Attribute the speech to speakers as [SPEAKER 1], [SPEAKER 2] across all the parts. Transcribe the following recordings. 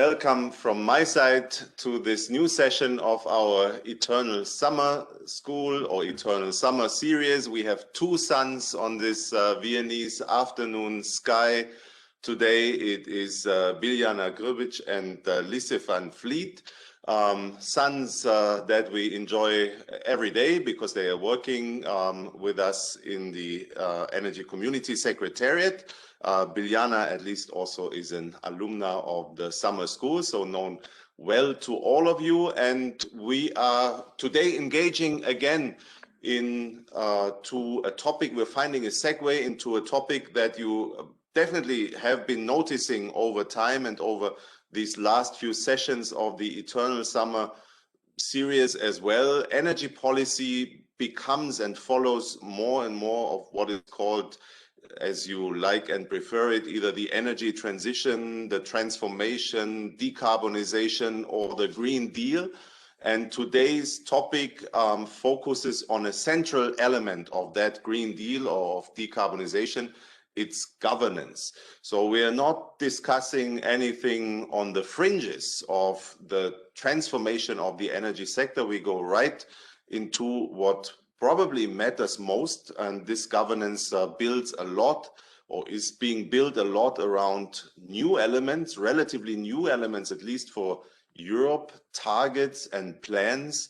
[SPEAKER 1] Welcome from my side to this new session of our Eternal Summer School or Eternal Summer series. We have two suns on this Viennese afternoon sky. Today it is Biljana Grbić and Lisse van Vliet. Suns that we enjoy every day because they are working with us in the Energy Community Secretariat. Biljana at least also is an alumna of the summer school, so known well to all of you. And we are today engaging again to a topic. We're finding a segue into a topic that you definitely have been noticing over time and over these last few sessions of the Eternal Summer series as well. Energy policy becomes and follows more and more of what is called, as you like and prefer it, either the energy transition, the transformation, decarbonization, or the Green Deal. And today's topic focuses on a central element of that Green Deal or of decarbonization. It's governance. So we are not discussing anything on the fringes of the transformation of the energy sector. We go right into what probably matters most, and this governance builds a lot, or is being built a lot around new elements, relatively new elements, at least for Europe, targets and plans.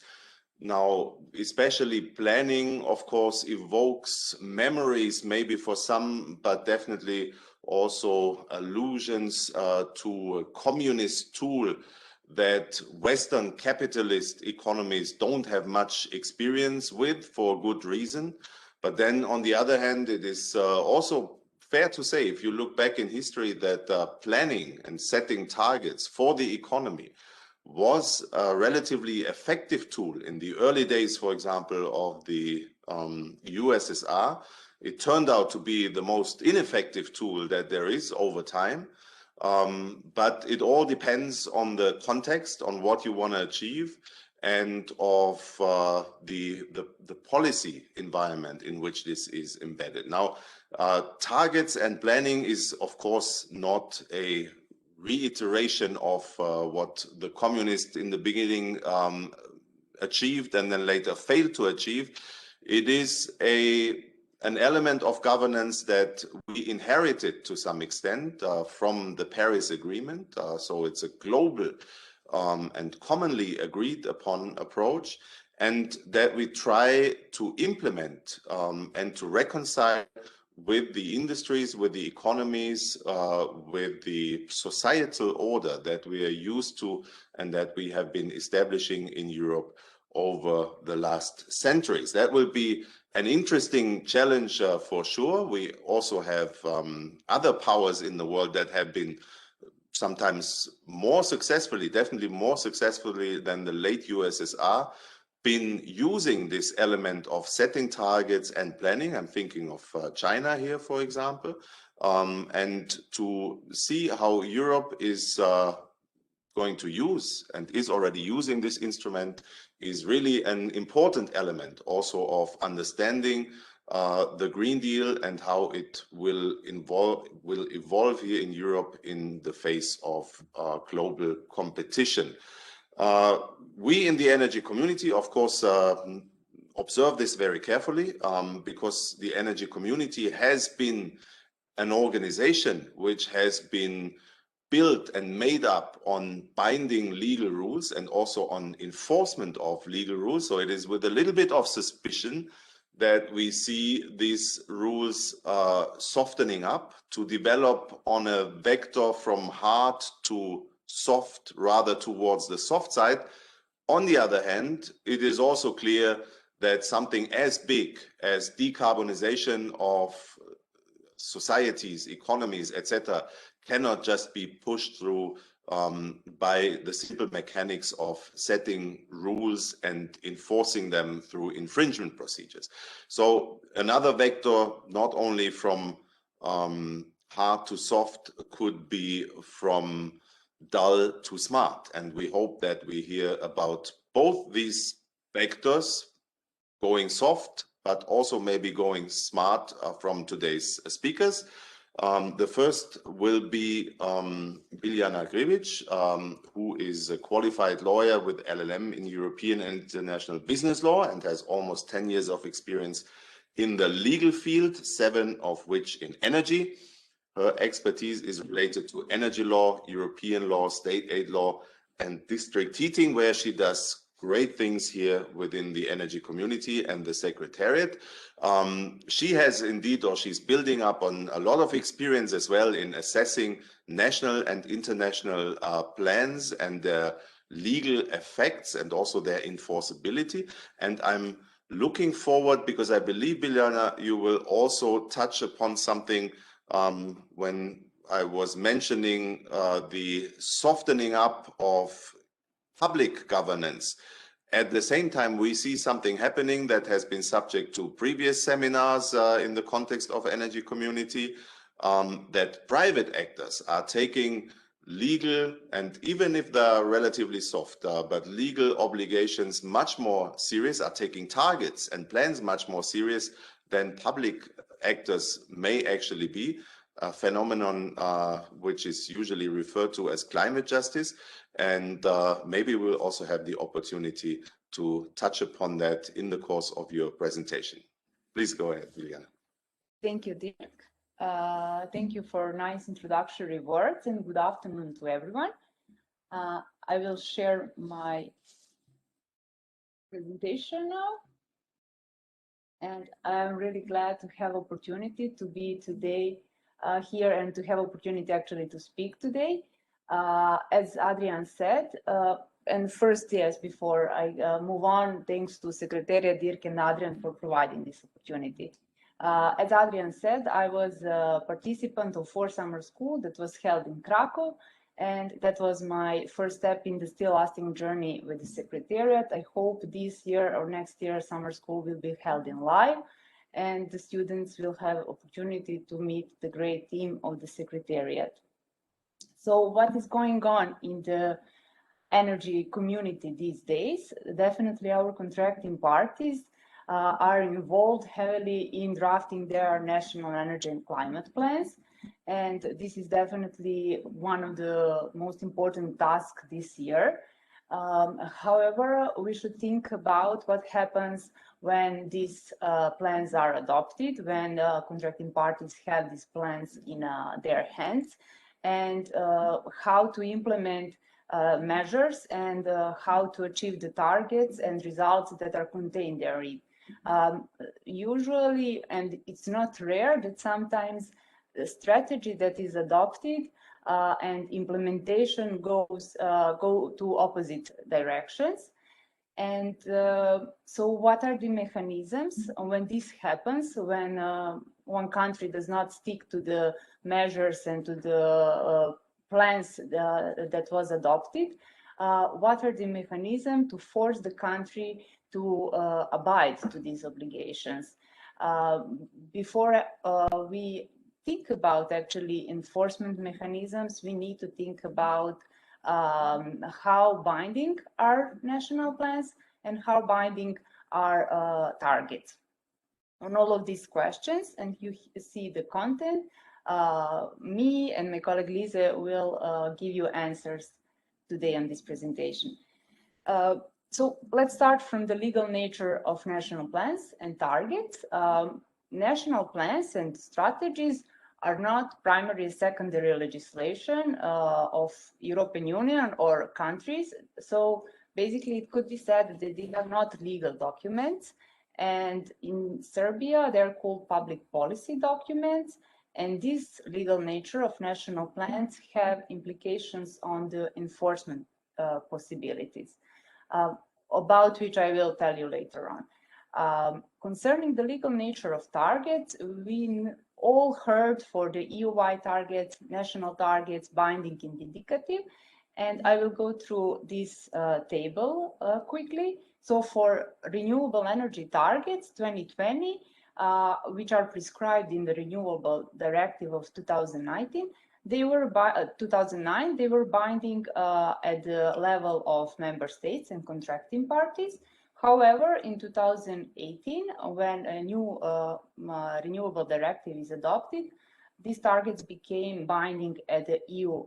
[SPEAKER 1] Now, especially planning, of course, evokes memories, maybe for some, but definitely also allusions to a communist tool that Western capitalist economies don't have much experience with, for good reason. But then on the other hand, it is also fair to say, if you look back in history, that planning and setting targets for the economy was a relatively effective tool in the early days, for example, of the USSR. It turned out to be the most ineffective tool that there is over time. But it all depends on the context, on what you want to achieve, and of the policy environment in which this is embedded. Now, targets and planning is, of course, not a reiteration of what the communists in the beginning achieved and then later failed to achieve. It is an element of governance that we inherited to some extent from the Paris Agreement. So it's a global and commonly agreed upon approach, and that we try to implement and to reconcile with the industries, with the economies, with the societal order that we are used to and that we have been establishing in Europe over the last centuries. That will be an interesting challenge for sure. We also have other powers in the world that have been sometimes more successfully, definitely more successfully than the late USSR, been using this element of setting targets and planning. I'm thinking of China here, for example, and to see how Europe is going to use and is already using this instrument is really an important element also of understanding the Green Deal and how it will evolve here in Europe in the face of global competition. We in the energy community, of course, observe this very carefully because the energy community has been an organization which has been built and made up on binding legal rules and also on enforcement of legal rules. So it is with a little bit of suspicion that we see these rules softening up to develop on a vector from hard to soft, rather towards the soft side. On the other hand, it is also clear that something as big as decarbonization of societies, economies, etc., cannot just be pushed through by the simple mechanics of setting rules and enforcing them through infringement procedures. So another vector, not only from hard to soft, could be from dull to smart. And we hope that we hear about both these vectors going soft, but also maybe going smart from today's speakers. The first will be Biljana Grbić, who is a qualified lawyer with LLM in European and International Business Law and has almost 10 years of experience in the legal field, 7 of which in energy. Her expertise is related to energy law, European law, state aid law, and district heating, where she does great things here within the energy community and the secretariat. She has indeed, or she's building up on a lot of experience as well in assessing national and international plans and their legal effects and also their enforceability. And I'm looking forward, because I believe, Biljana, you will also touch upon something when I was mentioning the softening up of public governance. At the same time, we see something happening that has been subject to previous seminars in the context of energy community, that private actors are taking legal, and even if they're relatively soft, but legal obligations much more serious, are taking targets and plans much more serious than public actors may actually be, a phenomenon which is usually referred to as climate justice. And maybe we'll also have the opportunity to touch upon that in the course of your presentation. Please go ahead, Biljana.
[SPEAKER 2] Thank you, Dirk. Thank you for nice introductory words, and good afternoon to everyone. I will share my presentation now. And I'm really glad to have opportunity to be today here and to have opportunity actually to speak today. As Adrian said, and first, yes, before I move on, thanks to Secretariat Dirk and Adrian for providing this opportunity. As Adrian said, I was a participant of 4 summer school that was held in Krakow, and that was my first step in the still lasting journey with the Secretariat. I hope this year or next year summer school will be held in live, and the students will have opportunity to meet the great team of the Secretariat. So what is going on in the energy community these days? Definitely our contracting parties are involved heavily in drafting their national energy and climate plans. And this is definitely one of the most important tasks this year. However, we should think about what happens when these plans are adopted, when contracting parties have these plans in their hands, and how to implement measures and how to achieve the targets and results that are contained therein. Usually, and it's not rare, that sometimes the strategy that is adopted and implementation go to opposite directions. And so what are the mechanisms when this happens, when one country does not stick to the measures and to the plans that was adopted? What are the mechanisms to force the country to abide to these obligations? Before we think about actually enforcement mechanisms, we need to think about how binding are national plans and how binding are targets. On all of these questions, and you see the content, me and my colleague Lisse will give you answers today on this presentation. So let's start from the legal nature of national plans and targets. National plans and strategies are not primary and secondary legislation of European Union or countries. So basically it could be said that they are not legal documents. And in Serbia, they're called public policy documents. And this legal nature of national plans have implications on the enforcement possibilities, about which I will tell you later on. Concerning the legal nature of targets, we all heard for the EU-wide targets, national targets, binding and indicative. And I will go through this table quickly. So for renewable energy targets 2020, which are prescribed in the Renewable Directive of 2019, they were 2009. They were binding at the level of member states and contracting parties. However, in 2018, when a new renewable directive is adopted, these targets became binding at the EU,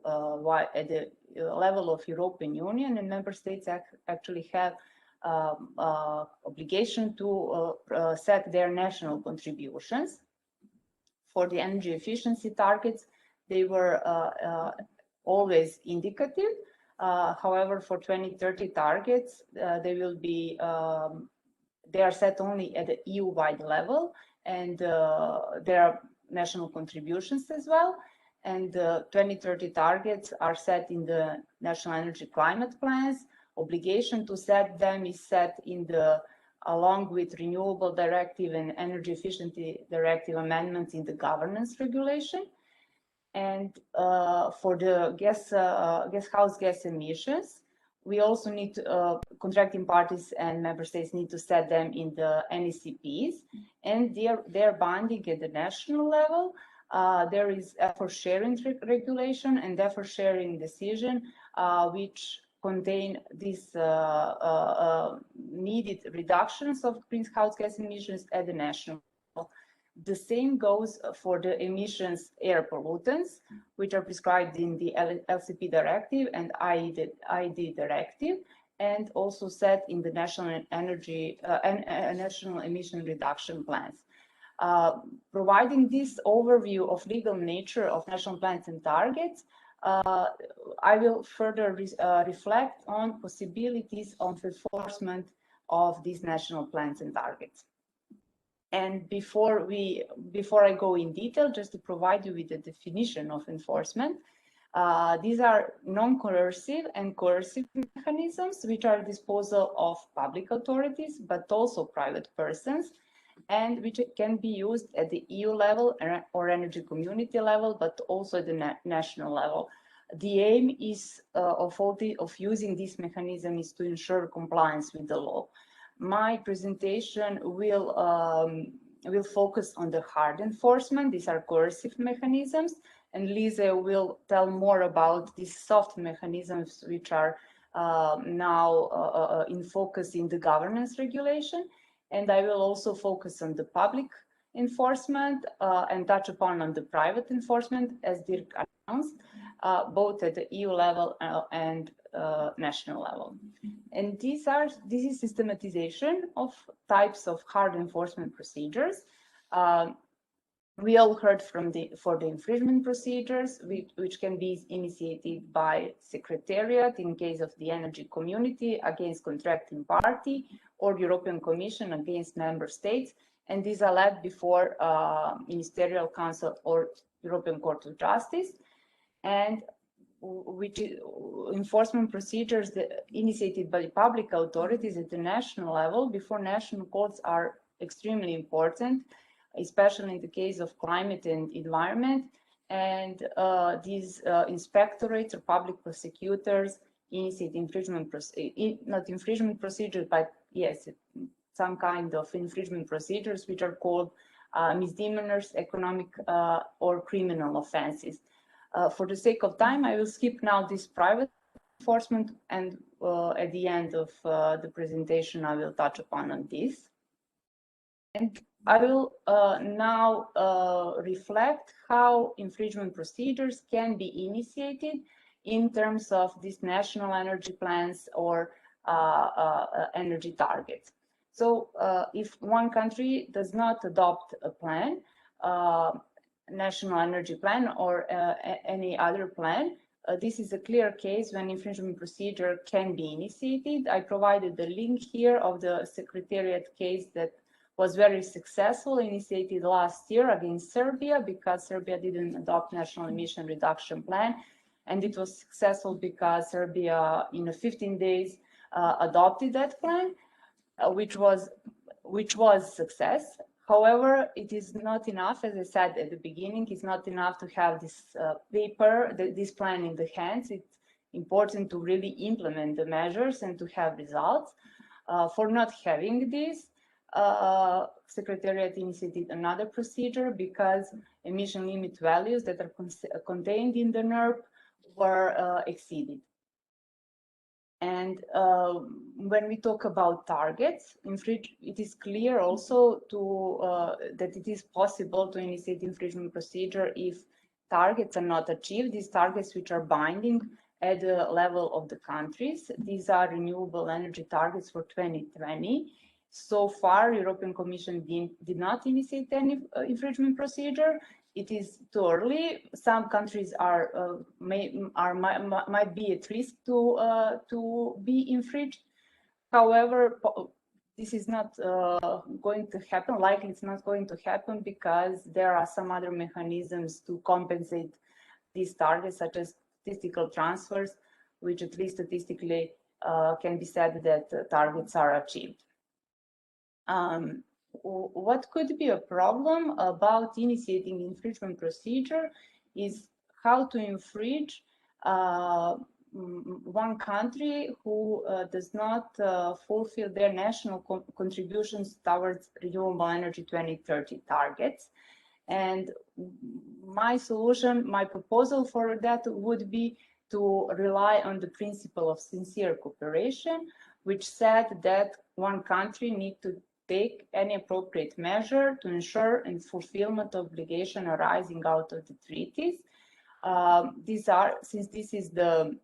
[SPEAKER 2] at the level of European Union, and member states actually have obligation to set their national contributions. For the energy efficiency targets, they were always indicative. However, for 2030 targets, they will be they are set only at the EU-wide level, and there are national contributions as well. And the 2030 targets are set in the national energy climate plans. Obligation to set them is set in the, along with Renewable Directive and Energy Efficiency Directive amendments in the governance regulation. And for the greenhouse gas emissions, we also need to, contracting parties and member states need to set them in the NECPs, and they're binding at the national level. There is effort sharing regulation and effort sharing decision, which contain these needed reductions of greenhouse gas emissions at the national level. The same goes for the emissions air pollutants, which are prescribed in the LCP directive and ID directive, and also set in the national energy national emission reduction plans. Providing this overview of legal nature of national plans and targets, I will further reflect on possibilities of enforcement of these national plans and targets. And before I go in detail, just to provide you with a definition of enforcement, these are non-coercive and coercive mechanisms which are at disposal of public authorities, but also private persons, and which can be used at the EU level or energy community level, but also at the national level. The aim is of using this mechanism is to ensure compliance with the law. My presentation will focus on the hard enforcement. These are coercive mechanisms, and Lisse will tell more about these soft mechanisms, which are now in focus in the governance regulation. And I will also focus on the public enforcement and touch upon on the private enforcement, as Dirk announced, both at the EU level and national level. And this is systematization of types of hard enforcement procedures. We all heard for the infringement procedures, which can be initiated by Secretariat in case of the energy community against contracting party, or European Commission against member states, and these are led before Ministerial Council or European Court of Justice. And which enforcement procedures initiated by public authorities at the national level before national courts are extremely important, especially in the case of climate and environment. And these inspectorates or public prosecutors initiate not infringement procedures, but yes, some kind of infringement procedures, which are called misdemeanors, economic or criminal offenses. For the sake of time, I will skip now this private enforcement, and at the end of the presentation, I will touch upon on this. And I will now reflect how infringement procedures can be initiated in terms of these national energy plans or energy targets. So if one country does not adopt a plan, national energy plan or any other plan, this is a clear case when infringement procedure can be initiated. I provided the link here of the Secretariat case that was very successful, initiated last year against Serbia, because Serbia didn't adopt national emission reduction plan, and it was successful because Serbia in 15 days adopted that plan, which was success. However, it is not enough, as I said at the beginning, it's not enough to have this paper, this plan in the hands. It's important to really implement the measures and to have results. For not having this, Secretariat initiated another procedure because emission limit values that are contained in the NERP were exceeded. And when we talk about targets, it is clear also that it is possible to initiate infringement procedure if targets are not achieved. These targets which are binding at the level of the countries. These are renewable energy targets for 2020. So far, European Commission did not initiate any infringement procedure. It is too early. Some countries might be at risk to be infringed. However, this is not going to happen. Likely, it's not going to happen because there are some other mechanisms to compensate these targets, such as statistical transfers, which at least statistically can be said that targets are achieved. What could be a problem about initiating infringement procedure is how to infringe one country who does not fulfill their national contributions towards renewable energy 2030 targets. And my solution, my proposal for that would be to rely on the principle of sincere cooperation, which said that one country needs to take any appropriate measure to ensure and fulfillment of obligation arising out of the treaties. Since this is the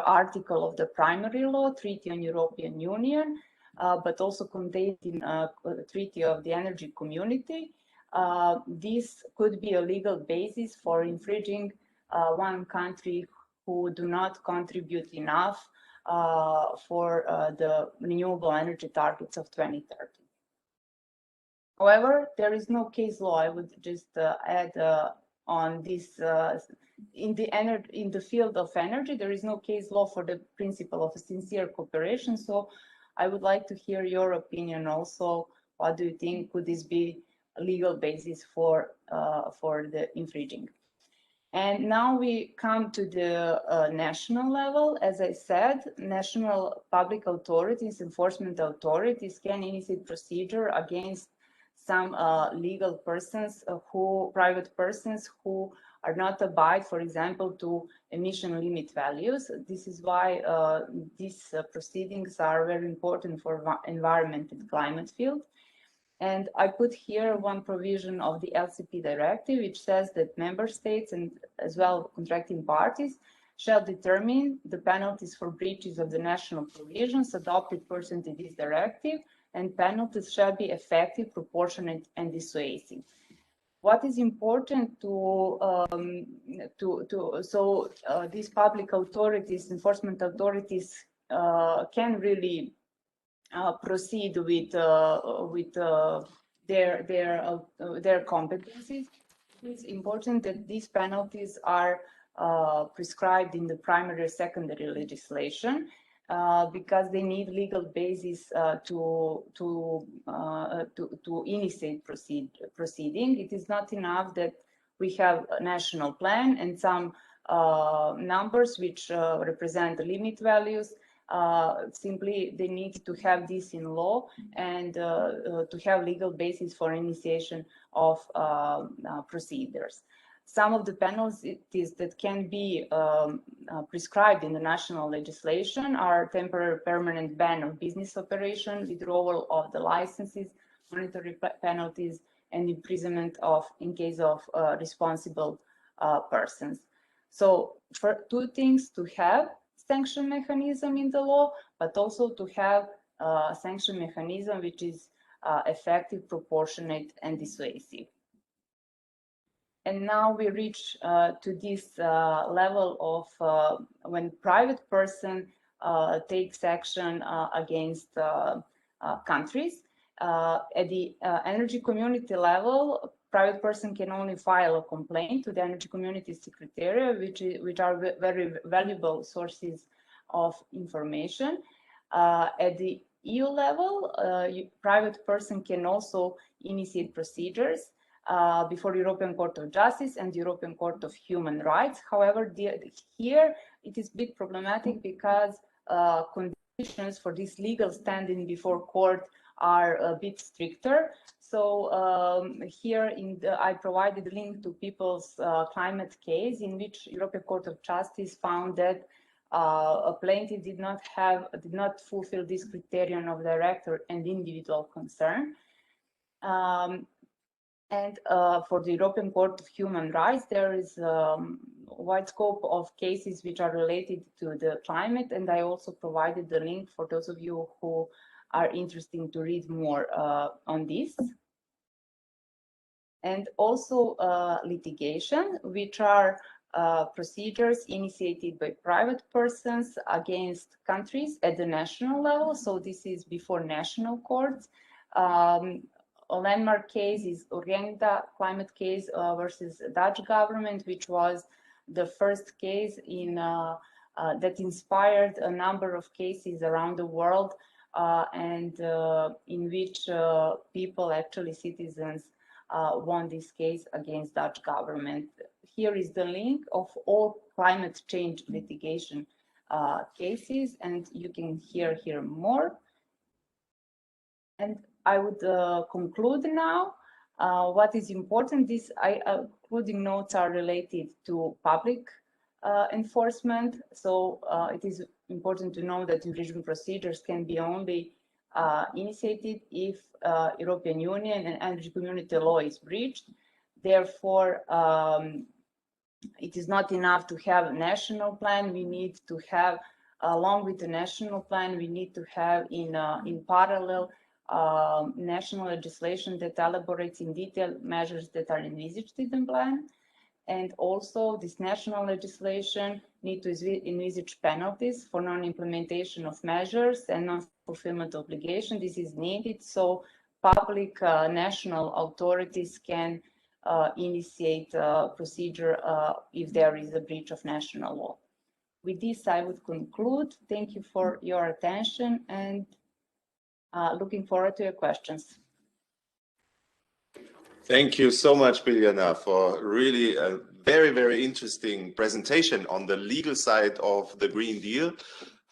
[SPEAKER 2] article of the primary law, Treaty on European Union, but also contained in the Treaty of the Energy Community, this could be a legal basis for infringing one country who do not contribute enough for the renewable energy targets of 2030. However, there is no case law. I would just add on this, in the field of energy, there is no case law for the principle of sincere cooperation. So I would like to hear your opinion also. What do you think? Could this be a legal basis for the infringing? And now we come to the national level. As I said, national public authorities, enforcement authorities can initiate procedure against some legal persons, private persons who are not abide, for example, to emission limit values. This is why these proceedings are very important for environment and climate field. And I put here one provision of the LCP directive, which says that member states and as well contracting parties shall determine the penalties for breaches of the national provisions adopted pursuant to this directive, and penalties shall be effective, proportionate, and dissuasive. What is important these public authorities, enforcement authorities, can really proceed with their competencies. It's important that these penalties are prescribed in the primary or secondary legislation because they need legal basis to initiate proceeding. It is not enough that we have a national plan and some numbers which represent the limit values. Simply, they need to have this in law and to have legal basis for initiation of procedures. Some of the penalties that can be prescribed in the national legislation are temporary permanent ban of business operation, withdrawal of the licenses, monetary penalties, and imprisonment in case of responsible persons. So for two things, to have sanction mechanism in the law, but also to have a sanction mechanism which is effective, proportionate, and dissuasive. And now we reach to this level of when private person takes action against countries. At the energy community level, private person can only file a complaint to the Energy Community Secretariat, which are very valuable sources of information. At the EU level, private person can also initiate procedures before European Court of Justice and European Court of Human Rights. However, here it is a bit problematic because conditions for this legal standing before court are a bit stricter. So here I provided a link to People's Climate case, in which European Court of Justice found that a plaintiff did not fulfill this criterion of director and individual concern. And for the European Court of Human Rights, there is a wide scope of cases which are related to the climate, and I also provided the link for those of you who are interested to read more on this. And also litigation, which are procedures initiated by private persons against countries at the national level. So this is before national courts. A landmark case is Orienta climate case versus Dutch government, which was the first case in that inspired a number of cases around the world, and in which people, actually citizens, won this case against Dutch government. Here is the link of all climate change litigation cases, and you can hear more. And I would conclude now. What is important, these concluding notes are related to public enforcement. So it is important to know that infringement procedures can be only initiated if European Union and energy community law is breached. Therefore, it is not enough to have a national plan. We need to have, along with the national plan, we need to have in parallel national legislation that elaborates in detail measures that are envisaged in the plan. And also this national legislation need to envisage penalties for non-implementation of measures and non-fulfillment obligation. This is needed so public national authorities can initiate a procedure if there is a breach of national law. With this, I would conclude. Thank you for your attention, and looking forward to your questions.
[SPEAKER 1] Thank you so much, Biljana, for really a very, very interesting presentation on the legal side of the Green Deal.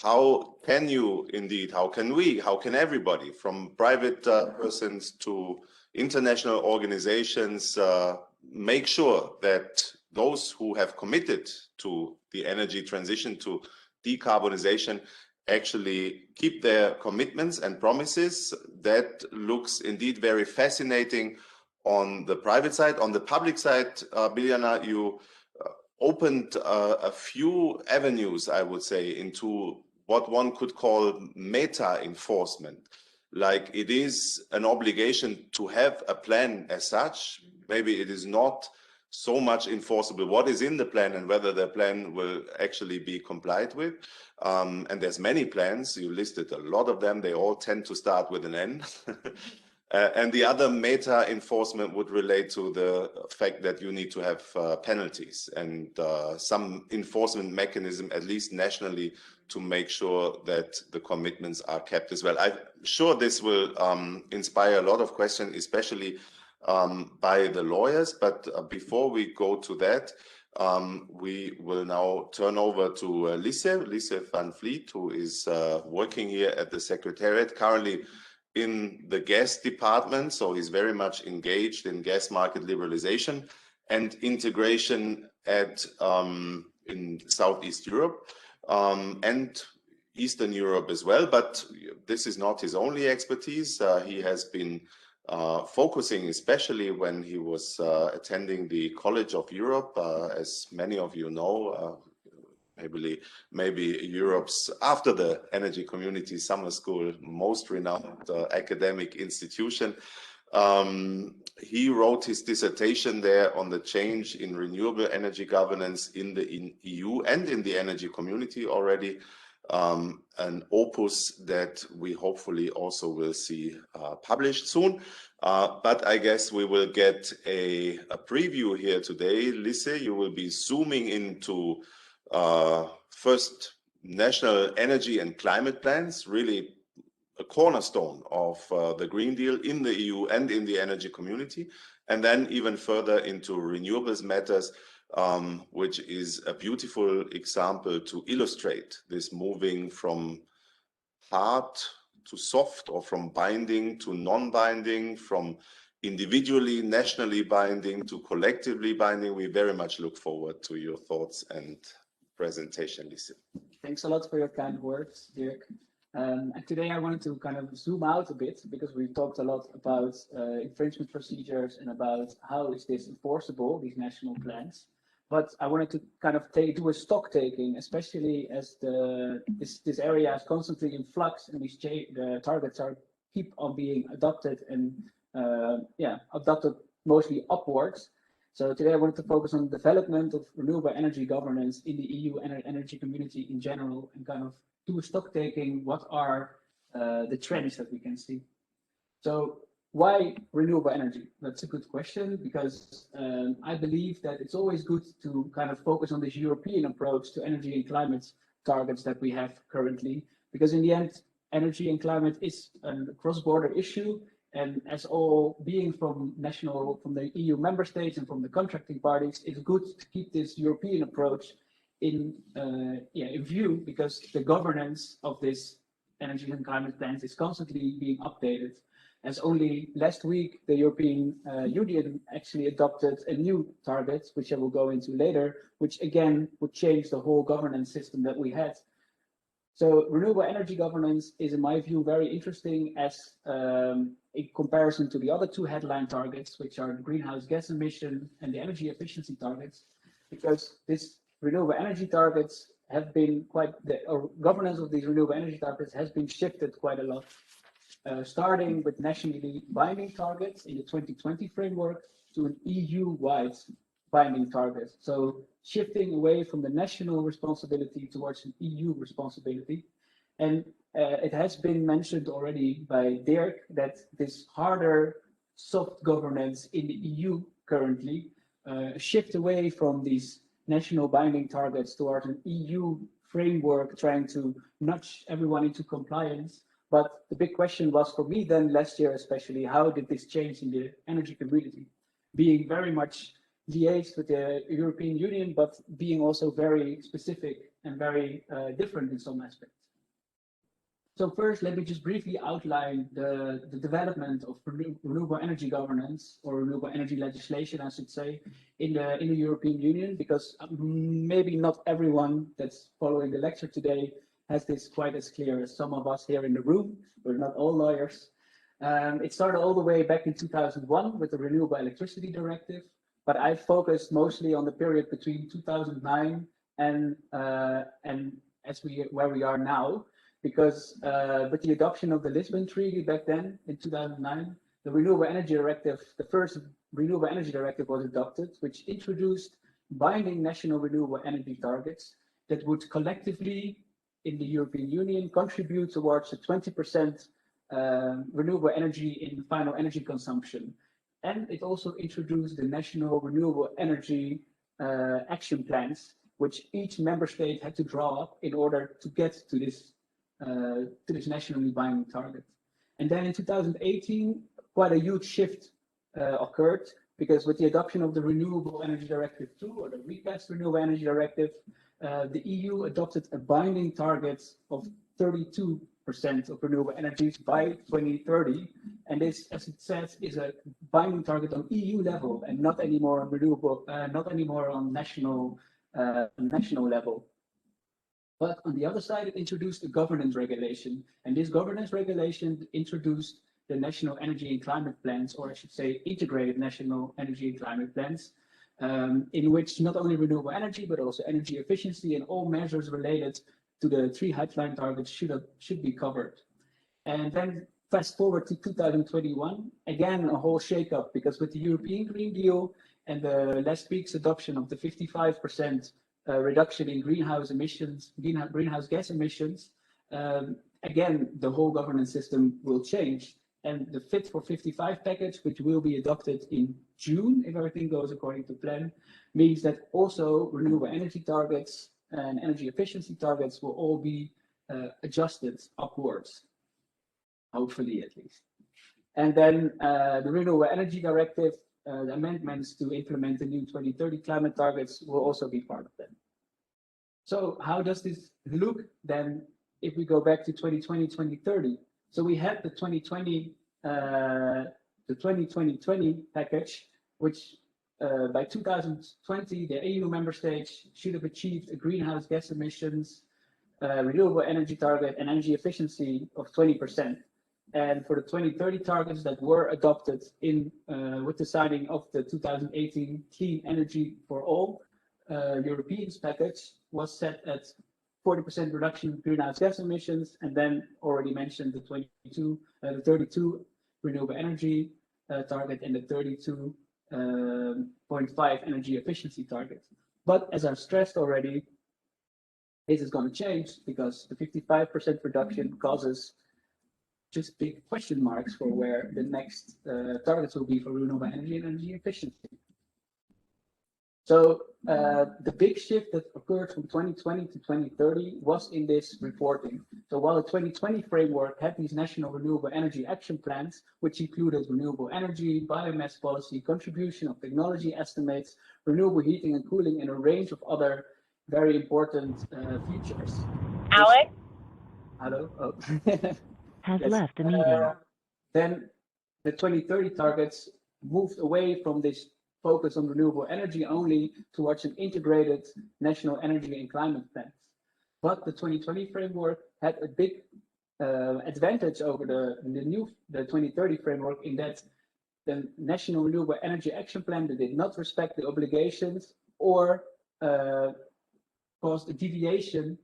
[SPEAKER 1] How can you indeed, how can we, how can everybody, from private persons to international organizations, make sure that those who have committed to the energy transition, to decarbonization, actually keep their commitments and promises? That looks indeed very fascinating on the private side. On the public side, Biljana, you opened a few avenues, I would say, into what one could call meta enforcement. Like, it is an obligation to have a plan as such. Maybe it is not so much enforceable what is in the plan and whether the plan will actually be complied with. And there's many plans, you listed a lot of them, they all tend to start with an N. And the other meta enforcement would relate to the fact that you need to have penalties and some enforcement mechanism, at least nationally, to make sure that the commitments are kept as well. I'm sure this will inspire a lot of questions, especially by the lawyers. But before we go to that, we will now turn over to Lisse van Vliet, who is working here at the Secretariat, currently in the gas department. So he's very much engaged in gas market liberalization and integration at in Southeast Europe and Eastern Europe as well. But this is not his only expertise. He has been focusing, especially when he was attending the College of Europe, as many of you know, maybe Europe's, after the Energy Community Summer School, most renowned academic institution. He wrote his dissertation there on the change in renewable energy governance in the EU and in the energy community already. An opus that we hopefully also will see published soon. But I guess we will get a preview here today. Lisse, you will be zooming into first national energy and climate plans, really a cornerstone of the Green Deal in the EU and in the energy community, and then even further into renewables matters, which is a beautiful example to illustrate this moving from hard to soft, or from binding to non-binding, from individually, nationally binding to collectively binding. We very much look forward to your thoughts and presentation, Lisse.
[SPEAKER 3] Thanks a lot for your kind words, Dirk. And today I wanted to kind of zoom out a bit because we've talked a lot about infringement procedures and about how is this enforceable, these national plans. But I wanted to kind of do a stock taking, especially as this area is constantly in flux and the targets keep on being adopted and adopted mostly upwards. So today I wanted to focus on the development of renewable energy governance in the EU and energy community in general, and kind of do a stock taking. What are the trends that we can see? So why renewable energy? That's a good question, because I believe that it's always good to kind of focus on this European approach to energy and climate targets that we have currently, because in the end, energy and climate is a cross-border issue. And as all being from the EU member states and from the contracting parties, it's good to keep this European approach in view, because the governance of this energy and climate plans is constantly being updated. As only last week, the European Union actually adopted a new target, which I will go into later, which again would change the whole governance system that we had. So renewable energy governance is, in my view, very interesting as in comparison to the other two headline targets, which are the greenhouse gas emission and the energy efficiency targets, because this renewable energy targets have been governance of these renewable energy targets has been shifted quite a lot, starting with nationally binding targets in the 2020 framework to an EU-wide binding target. So shifting away from the national responsibility towards an EU responsibility. And it has been mentioned already by Dirk that this harder soft governance in the EU currently shift away from these national binding targets towards an EU framework trying to nudge everyone into compliance. But the big question was for me then last year especially, how did this change in the energy community? Being very much liaised with the European Union, but being also very specific and very different in some aspects. So first, let me just briefly outline the development of renewable energy governance, or renewable energy legislation, I should say, in the European Union, because maybe not everyone that's following the lecture today has this quite as clear as some of us here in the room. We're not all lawyers. It started all the way back in 2001 with the Renewable Electricity Directive, but I focused mostly on the period between 2009 and where we are now. Because with the adoption of the Lisbon Treaty back then in 2009, the Renewable Energy Directive, the first Renewable Energy Directive was adopted, which introduced binding national renewable energy targets that would collectively in the European Union contribute towards a 20% renewable energy in final energy consumption. And it also introduced the national renewable energy action plans, which each member state had to draw up in order to get to this nationally binding target. And then in 2018, quite a huge shift occurred, because with the adoption of the Renewable Energy Directive 2, or the recast Renewable Energy Directive, the EU adopted a binding target of 32% of renewable energies by 2030. And this, as it says, is a binding target on EU level and not anymore on renewable, not anymore on national level. But on the other side, it introduced a governance regulation. And this governance regulation introduced the national energy and climate plans, or I should say integrated national energy and climate plans, in which not only renewable energy, but also energy efficiency and all measures related to the three headline targets should be covered. And then fast forward to 2021, again, a whole shakeup, because with the European Green Deal and the last week's adoption of the 55% reduction in greenhouse gas emissions, again, the whole governance system will change. And the Fit for 55 package, which will be adopted in June, if everything goes according to plan, means that also renewable energy targets and energy efficiency targets will all be adjusted upwards, hopefully at least. And then the Renewable Energy Directive, the amendments to implement the new 2030 climate targets will also be part of them. So how does this look then if we go back to 2020, 2030? So we had the 2020 package, which by 2020, the EU member states should have achieved a greenhouse gas emissions, renewable energy target and energy efficiency of 20%. And for the 2030 targets that were adopted in with the signing of the 2018 Clean Energy for All European package was set at 40% reduction in greenhouse gas emissions, and then already mentioned the 32 renewable energy target and the 32.5 energy efficiency target. But as I've stressed already, this is going to change because the 55% reduction causes just big question marks for where the next targets will be for renewable energy and energy efficiency. So the big shift that occurred from 2020 to 2030 was in this reporting. So while the 2020 framework had these national renewable energy action plans, which included renewable energy, biomass policy, contribution of technology estimates, renewable heating and cooling, and a range of other very important features.
[SPEAKER 4] Alex?
[SPEAKER 3] Hello? Oh.
[SPEAKER 4] Has
[SPEAKER 3] Yes.
[SPEAKER 4] left the meeting.
[SPEAKER 3] Then the 2030 targets moved away from this focus on renewable energy only towards an integrated national energy and climate plan. But the 2020 framework had a big advantage over the 2030 framework in that the National Renewable Energy Action Plan did not respect the obligations or caused a deviation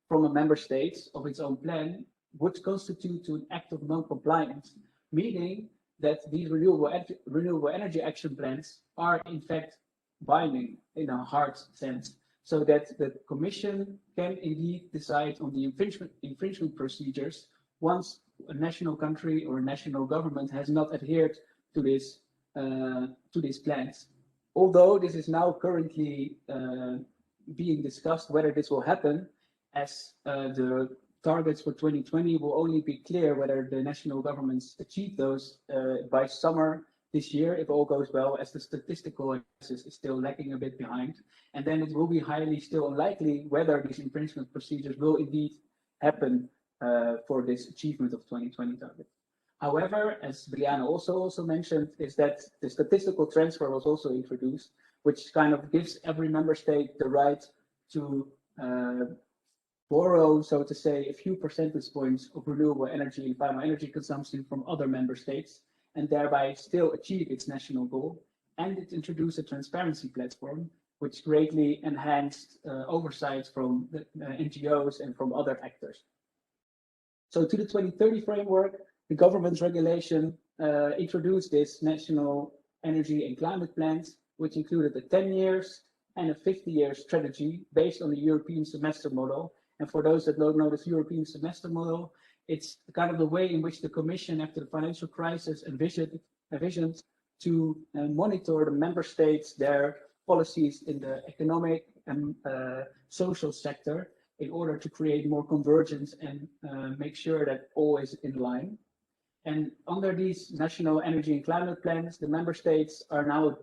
[SPEAKER 3] from a member state of its own plan would constitute to an act of non-compliance, meaning that these renewable energy action plans are in fact binding in a hard sense, so that the Commission can indeed decide on the infringement procedures once a national country or a national government has not adhered to these plans. Although this is now currently being discussed whether this will happen, as the targets for 2020 will only be clear whether the national governments achieve those by summer this year, if all goes well, as the statistical analysis is still lagging a bit behind. And then it will be highly still unlikely whether these infringement procedures will indeed happen for this achievement of 2020 target. However, as Biljana also mentioned, is that the statistical transfer was also introduced, which kind of gives every member state the right to borrow, so to say, a few percentage points of renewable energy and final energy consumption from other member states, and thereby still achieve its national goal. And it introduced a transparency platform, which greatly enhanced oversight from the NGOs and from other actors. So to the 2030 framework, the government's regulation introduced this national energy and climate plans, which included a 10 years and a 50-year strategy based on the European semester model. And for those that don't know this European semester model, it's kind of the way in which the Commission, after the financial crisis, envisioned to monitor the member states, their policies in the economic and social sector in order to create more convergence and make sure that all is in line. And under these national energy and climate plans, the member states are now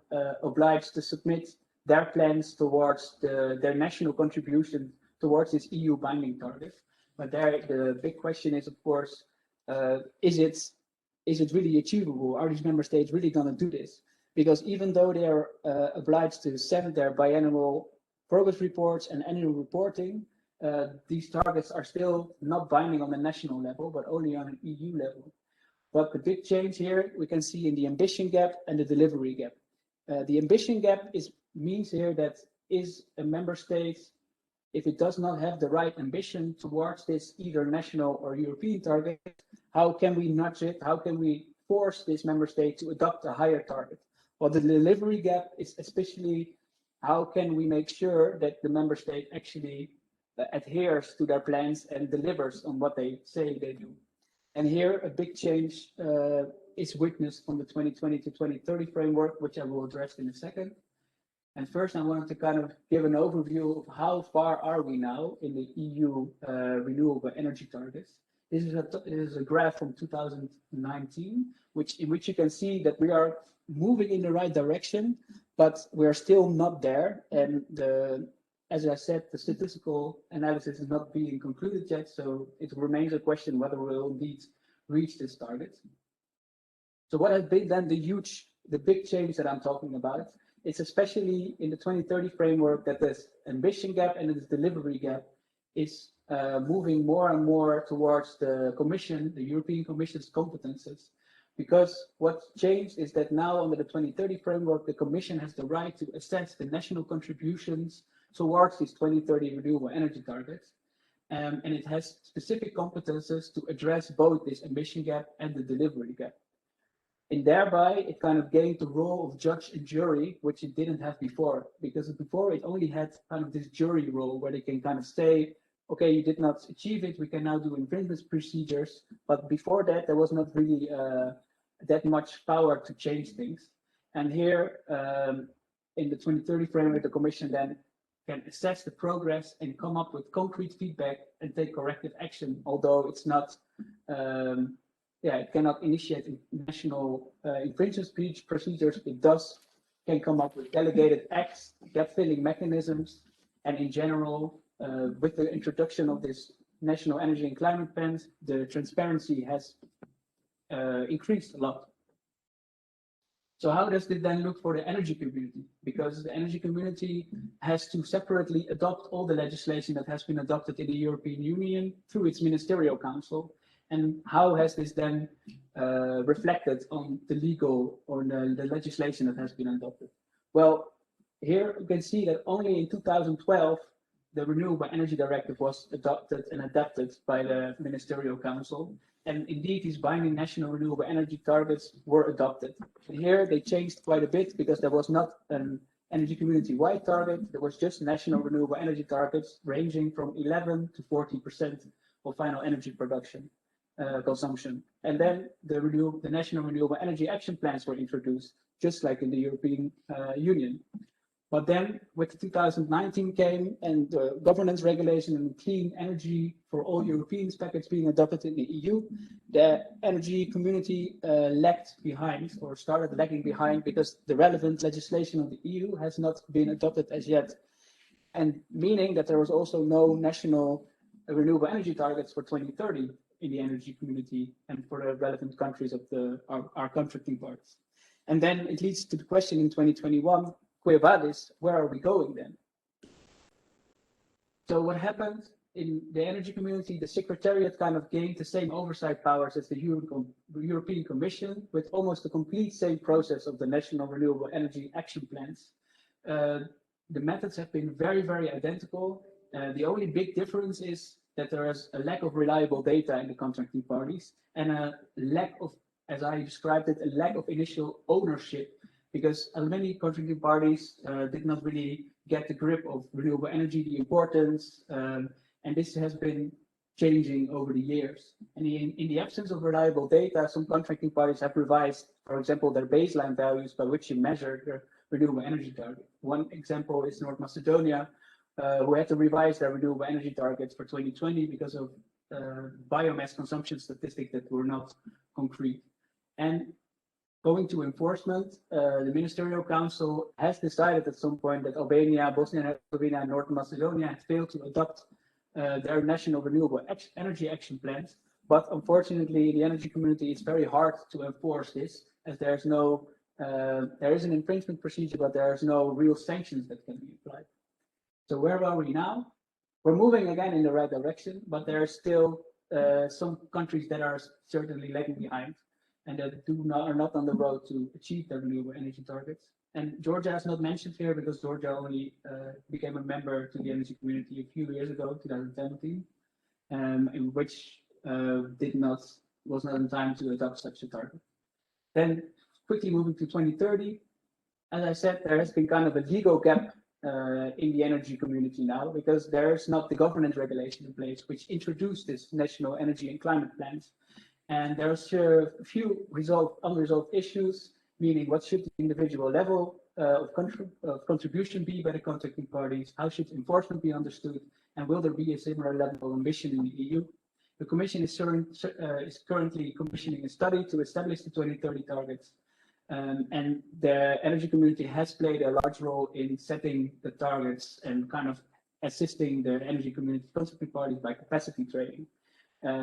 [SPEAKER 3] obliged to submit their plans towards their national contribution towards this EU binding target. But there, the big question is, of course, is it really achievable? Are these member states really going to do this? Because even though they are obliged to send their biannual progress reports and annual reporting, these targets are still not binding on the national level, but only on an EU level. But the big change here we can see in the ambition gap and the delivery gap. The ambition gap means here that is a member state, if it does not have the right ambition towards this either national or European target, how can we nudge it? How can we force this member state to adopt a higher target? Well, the delivery gap is especially how can we make sure that the member state actually adheres to their plans and delivers on what they say they do. And here a big change is witnessed from the 2020 to 2030 framework, which I will address in a second. And first, I wanted to kind of give an overview of how far are we now in the EU renewable energy targets. This is a graph from 2019, in which you can see that we are moving in the right direction, but we are still not there. And as I said, the statistical analysis is not being concluded yet, so it remains a question whether we will indeed reach this target. So what has been then the big change that I'm talking about it's especially in the 2030 framework that this ambition gap and this delivery gap is moving more and more towards the Commission, the European Commission's competences. Because what's changed is that now under the 2030 framework, the Commission has the right to assess the national contributions towards these 2030 renewable energy targets. And it has specific competences to address both this ambition gap and the delivery gap. And thereby, it kind of gained the role of judge and jury, which it didn't have before. Because before, it only had kind of this jury role where they can kind of say, okay, you did not achieve it, we can now do infringement procedures. But before that, there was not really that much power to change things. And here, in the 2030 framework, the Commission then can assess the progress and come up with concrete feedback and take corrective action, although it's not, it cannot initiate national infringement procedures. It can come up with delegated acts, gap-filling mechanisms, and in general, with the introduction of this national energy and climate plans, the transparency has increased a lot. So how does it then look for the energy community? Because the energy community has to separately adopt all the legislation that has been adopted in the European Union through its ministerial council. And how has this then reflected on the legal or the legislation that has been adopted? Well, here you can see that only in 2012, the Renewable Energy Directive was adopted and adapted by the Ministerial Council. And indeed, these binding national renewable energy targets were adopted. And here they changed quite a bit because there was not an energy community-wide target. There was just national renewable energy targets ranging from 11 to 40% of final energy production consumption. And then the national renewable energy action plans were introduced, just like in the European Union. But then with 2019 came and the governance regulation and clean energy for all Europeans package being adopted in the EU, the energy community lagged behind or started lagging behind because the relevant legislation of the EU has not been adopted as yet. And meaning that there was also no national renewable energy targets for 2030 in the energy community and for the relevant countries of our contracting parties. And then it leads to the question in 2021, where are we going then? So what happened in the energy community, the Secretariat kind of gained the same oversight powers as the European Commission with almost the complete same process of the national renewable energy action plans. The methods have been very, very identical. The only big difference is that there is a lack of reliable data in the contracting parties and a lack of, as I described it, a lack of initial ownership, because many contracting parties did not really get the grip of renewable energy, the importance, and this has been changing over the years. And in the absence of reliable data, some contracting parties have revised, for example, their baseline values by which you measure their renewable energy target. One example is North Macedonia, who had to revise their renewable energy targets for 2020 because of biomass consumption statistics that were not concrete. And going to enforcement, the Ministerial Council has decided at some point that Albania, Bosnia and Herzegovina, and North Macedonia had failed to adopt their national renewable energy action plans. But unfortunately, the energy community is very hard to enforce this, as there's no, there is an infringement procedure, but there's no real sanctions that can be applied. So where are we now? We're moving again in the right direction, but there are still some countries that are certainly lagging behind and that are not on the road to achieve their renewable energy targets. And Georgia is not mentioned here because Georgia only became a member to the energy community a few years ago, 2017, in which was not in time to adopt such a target. Then quickly moving to 2030, as I said, there has been kind of a legal gap in the energy community now, because there's not the governance regulation in place which introduced this national energy and climate plans. And there's a few unresolved issues, meaning what should the individual level of contribution be by the contracting parties? How should enforcement be understood? And will there be a similar level of ambition in the EU? The Commission is currently commissioning a study to establish the 2030 targets. And the energy community has played a large role in setting the targets and kind of assisting the energy community contracting parties by capacity trading.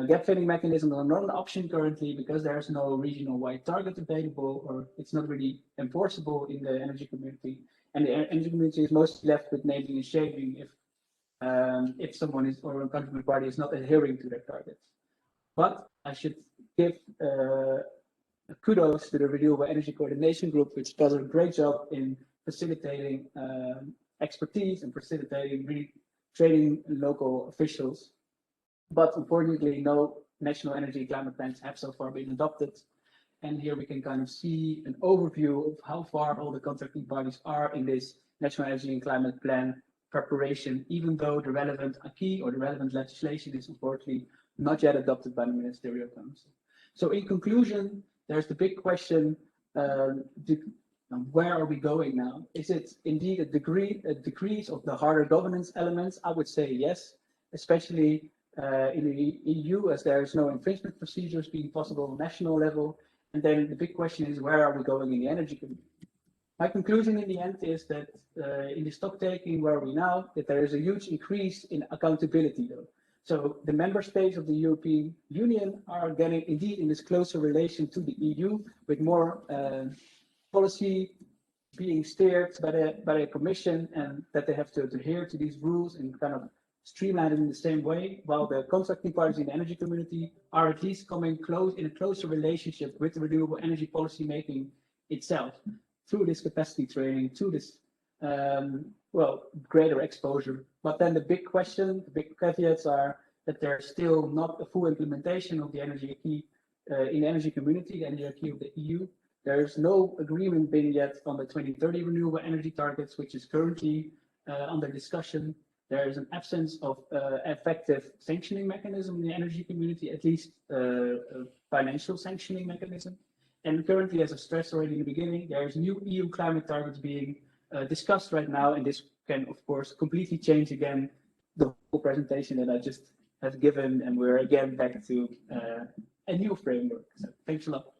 [SPEAKER 3] Gap filling mechanisms are not an option currently because there is no regional wide target available, or it's not really enforceable in the energy community. and the energy community is mostly left with naming and shaming if someone is or a contributing party is not adhering to their targets. But I should give kudos to the Renewable Energy Coordination Group, which does a great job in facilitating expertise and facilitating really training local officials. But unfortunately, no national energy and climate plans have so far been adopted. And here we can kind of see an overview of how far all the contracting parties are in this national energy and climate plan preparation, even though the relevant acquis or the relevant legislation is unfortunately not yet adopted by the Ministerial Council. So in conclusion, there's the big question, where are we going now? Is it indeed a decrease of the harder governance elements? I would say yes, especially in the EU, as there is no infringement procedures being possible on national level. And then the big question is, where are we going in the energy community? My conclusion in the end is that in the stock taking where are we now, that there is a huge increase in accountability though. So the member states of the European Union are getting indeed in this closer relation to the EU with more policy being steered by the Commission, and that they have to adhere to these rules and kind of streamline it in the same way, while the contracting parties in the energy community are at least coming close in a closer relationship with the renewable energy policy making itself through this capacity training, to this greater exposure. But then the big question, the big caveats are that there's still not a full implementation of the energy acquis in the energy community, the energy acquis of the EU. There's no agreement been yet on the 2030 renewable energy targets, which is currently under discussion. There is an absence of effective sanctioning mechanism in the energy community, at least a financial sanctioning mechanism. And currently, as I stressed already in the beginning, there's new EU climate targets being discussed right now, and this can, of course, completely change again the whole presentation that I just have given, and we're again back to a new framework. So thanks a lot.